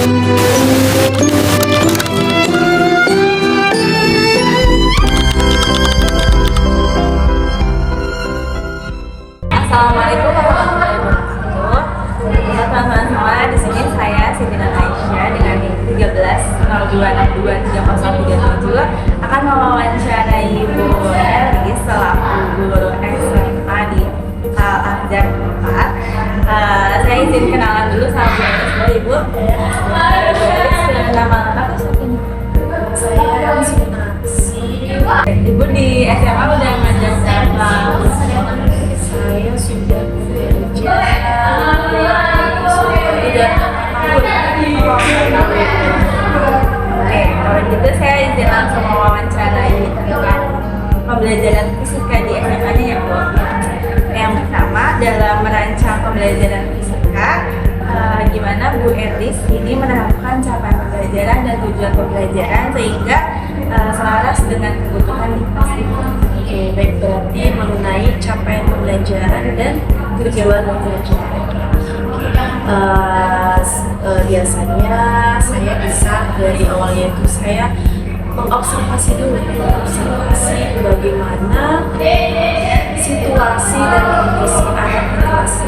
Assalamualaikum warahmatullahi wabarakatuh. Teman-teman semua, di sini saya Siti Aisyah dengan NIM 1302623037 akan mewawancarai Bu Elis selaku guru SMA di Al-Azhar 4. Saya izin kenalan dulu sama Bu Elis dulu, Ibu. Bu Elis, nama lengkapnya siapa ini? Saya Sinasi. Ibu di SMA udah ngajar berapa? Saya sudah bekerja Oke, kalau gitu saya izin langsung mewawancarai tentang pembelajaran fisika di SMA-nya ya Bu. Yang pertama, dalam merancang pembelajaran fisika, gimana Bu Elis ini menerapkan capaian pembelajaran dan tujuan pembelajaran sehingga selaras dengan kebutuhan di kelas itu. Oke, baik, berarti mengenai capaian pembelajaran dan tujuan pembelajaran. Biasanya saya bisa dari awalnya itu saya mengobservasi dulu, bagaimana situasi dan kondisi anak di kelas.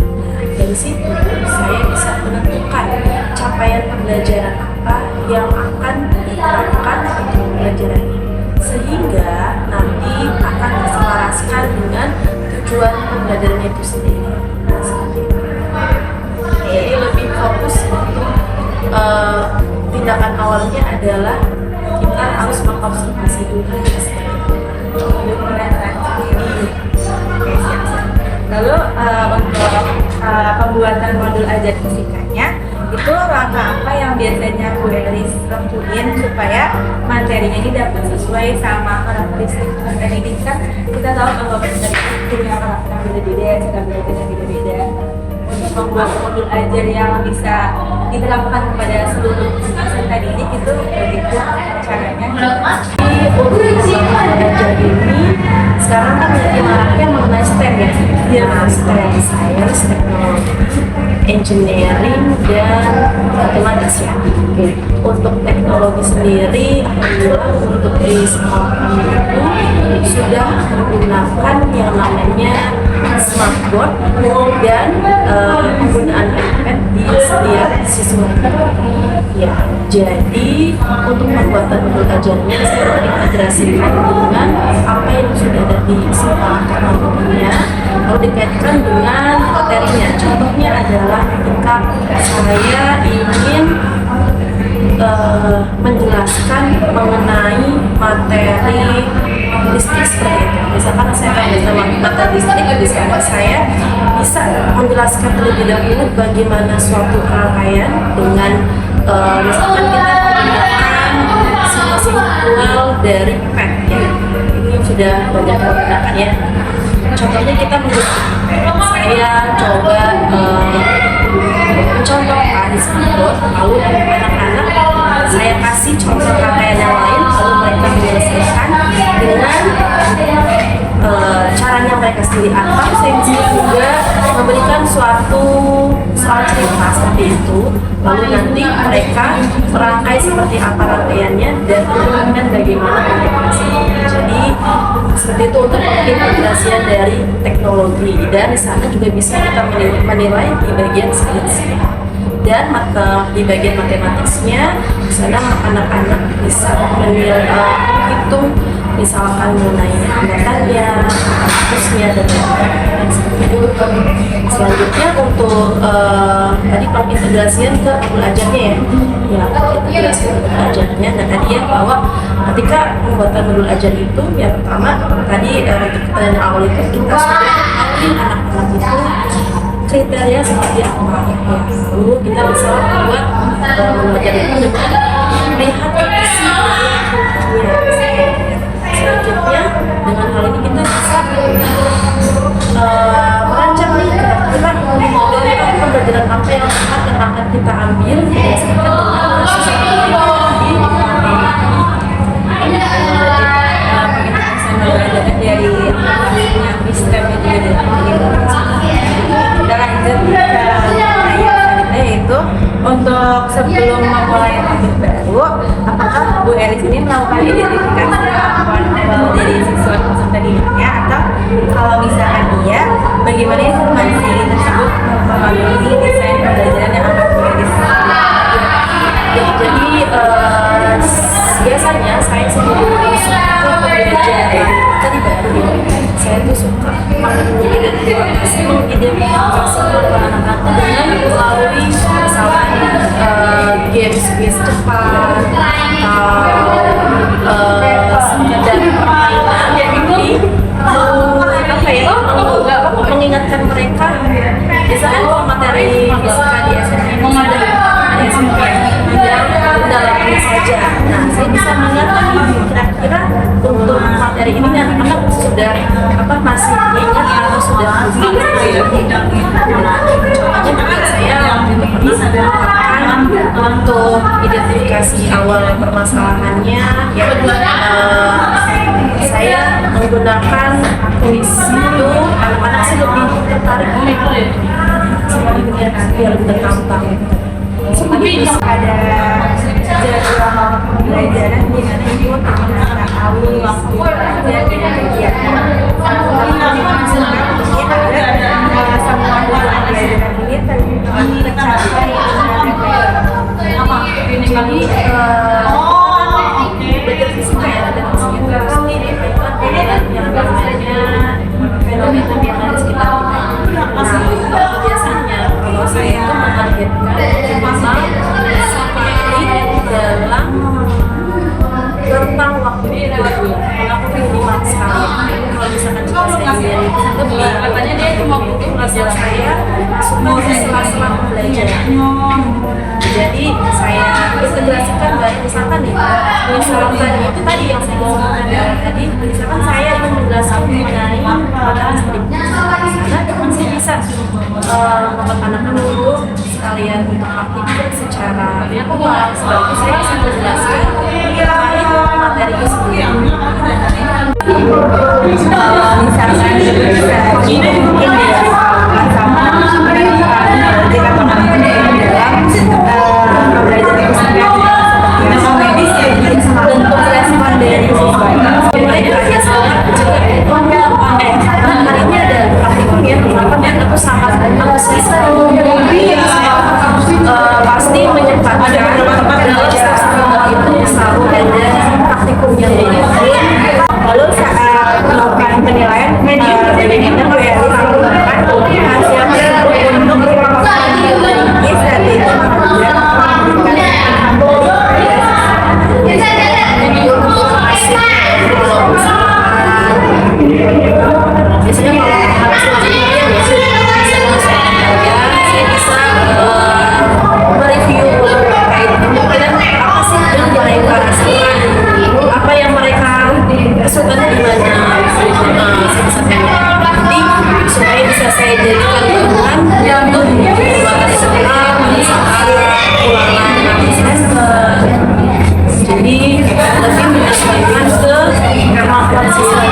Nah, dari situ saya bisa menentukan capaian pembelajaran apa yang akan diterapkan untuk pembelajaran ini, sehingga nanti akan diselaraskan dengan tujuan pembelajaran itu sendiri. Nah, seperti itu. Jadi lebih fokus untuk tindakan awalnya adalah kita harus mengobservasi dulu. Lalu untuk pembuatan modul ajar fisikanya itu langkah apa yang biasanya Bu Elis lakuin supaya materinya ini dapat sesuai sama karakteristik materi ini? Kan kita tahu bahwa materi itu punya karakter yang beda-beda, cara belajar yang beda-beda. Untuk membuat modul ajar yang bisa diterapkan kepada seluruh peserta didik itu bagaimana caranya? Untuk belajar ini sekarang kan lagi maraknya mengenai STEM ya. Nah, STEM, Science, Teknologi, Engineering, dan Matematis ya. Oke. Untuk teknologi sendiri, alhamdulillah untuk di sekolah kami itu sudah menggunakan yang namanya smartboard dan penggunaan iPad di setiap siswa. Ya, jadi untuk pembuatan modul ajarnya sekarang diintegrasikan dengan apa yang sudah ada di sekolah teknologinya, lalu dikaitkan dengan materinya. Contohnya adalah ketika saya ingin menjelaskan mengenai materi listrik seperti itu. Misalkan saya akan belajar materi listrik, misalkan saya bisa menjelaskan terlebih dahulu bagaimana suatu rangkaian dengan misalkan kita menggunakan simbol dari pet ya. Ini sudah banyak menggunakan ya. Contohnya kita menggunakan saya coba mencontohkan di simbol, lalu anak-anak saya kasih contoh rangkaian yang lain, lalu mereka menyelesaikan dengan caranya mereka sendiri, atau saya bisa juga memberikan suatu soal cerita seperti itu, lalu nanti mereka merangkai seperti apa rangkaiannya dan menentukan bagaimana implementasinya. Jadi seperti itu untuk integrasian dari teknologi, dan di sana juga bisa kita menilai di bagian sains dan di bagian matematiknya. Di sana anak-anak bisa menghitung misalkan mengenai anggatannya, kasusnya, dan lain-lain seperti itu. Selanjutnya untuk tadi pengintegrasian ke modul ajarnya ya, integrasi modul ajarnya. Dan tadi ya bahwa ketika pembuatan modul ajar itu yang pertama tadi untuk pertanyaan awal itu kita sudah mengetahui anak-anak itu kriteria seperti apa ya. Lalu kita bisa membuat modul ajar itu dengan melihat kondisi selanjutnya. Dengan hal ini kita bisa merancang nih kira-kira pembelajaran apa yang tepat yang akan kita ambil berdasarkan dengan kasus yang di dari yang STEM itu kita lanjut ke yaitu untuk untuk sebelum memulai topik baru, apakah Bu Elis ini melakukan identifikasi kemampuan awal dari siswa peserta didiknya, atau kalau misalkan iya, bagaimana informasi tersebut mempengaruhi desain pembelajaran yang akan Bu Elis lakukan? Jadi biasanya saya sendiri suka belajar tadi baru saya tuh suka mengidentifikasi anak-anak dengan melalui misalnya games cepat atau sekedar permainan mengingatkan mereka. Biasanya kalau materi fisika di SMP ini sudah mendalaminya saja. Nah, saya bisa mengingatkan kira-kira untuk materi ini anak-anak sudah masih ingat atau sudah lupa. Nah, contohnya juga saya menggunakan untuk identifikasi awal permasalahannya, saya menggunakan kuis itu. Anak-anak sih lebih tertarik biar lebih gampang. Tapi ada jadwal pembelajaran di mana ibu ternyata awal waktu dan kegiatan. Semua pembelajaran ini tercapai Jadi belajar fisika ya, ada fisika sendiri yang namanya fenomena yang ada di sekitar kita. Nah, biasanya kalau saya itu menargetkan minimal sekali dalam rentang waktu itu aku minimal sekali. Kalau misalkan kita saya lebih, katanya dia cuma butuh hasil saya supaya sela-sela pembelajaran. Jadi saya integrasikan dari misalkan nih, misalkan itu tadi yang saya sebutkan tadi, misalkan saya ingin menjelaskan mengenai materi seperti karena saya bisa membuat anak-anak itu sekalian untuk praktikkan secara akurat. Sebab itu saya bisa menjelaskan mengenai materi itu sendiri. Misalkan bisa mungkin dilakukan sama jika pengalaman dalam pembelajaran fisika seperti medis ya, bentuk respon dari siswa. Mereka juga hari ini ada praktikum ya, teman-teman aku sangat antusias pasti menyempatkan dalam staf itu selalu ada praktikum yang lain. Lalu saat melakukan penilaian, bagaimana Bu Elis menggunakan hasil tersebut untuk memperbaiki strategi biasanya kalau harus saya bisa mereview terkait kemungkinan apa sih yang mereka rasakan, apa yang mereka kesukaan di mana. Saya bisa nanti supaya bisa saya jadikan bahan untuk pembuatan sekolah misalkan ulangan nanti semester. Jadi lebih menyesuaikan ke kemampuan siswa.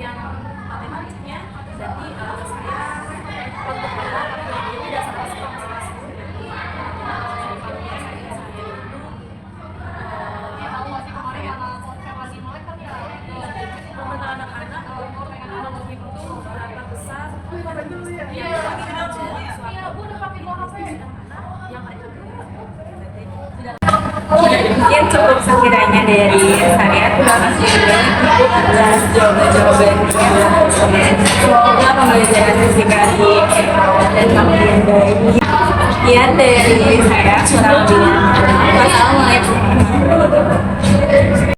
yang matematiknya, jadi saya untuk matematiknya tidak sama sekali. Untuk anak-anak menghitung berapa besar yang Mungkin cukup sekiranya dari saya. Terima kasih atas jawaban-jawabannya. Semoga pembelajaran fisika di dan kemudian baik. Sekian dari saya, kurang lebihnya. Wassalamualaikum.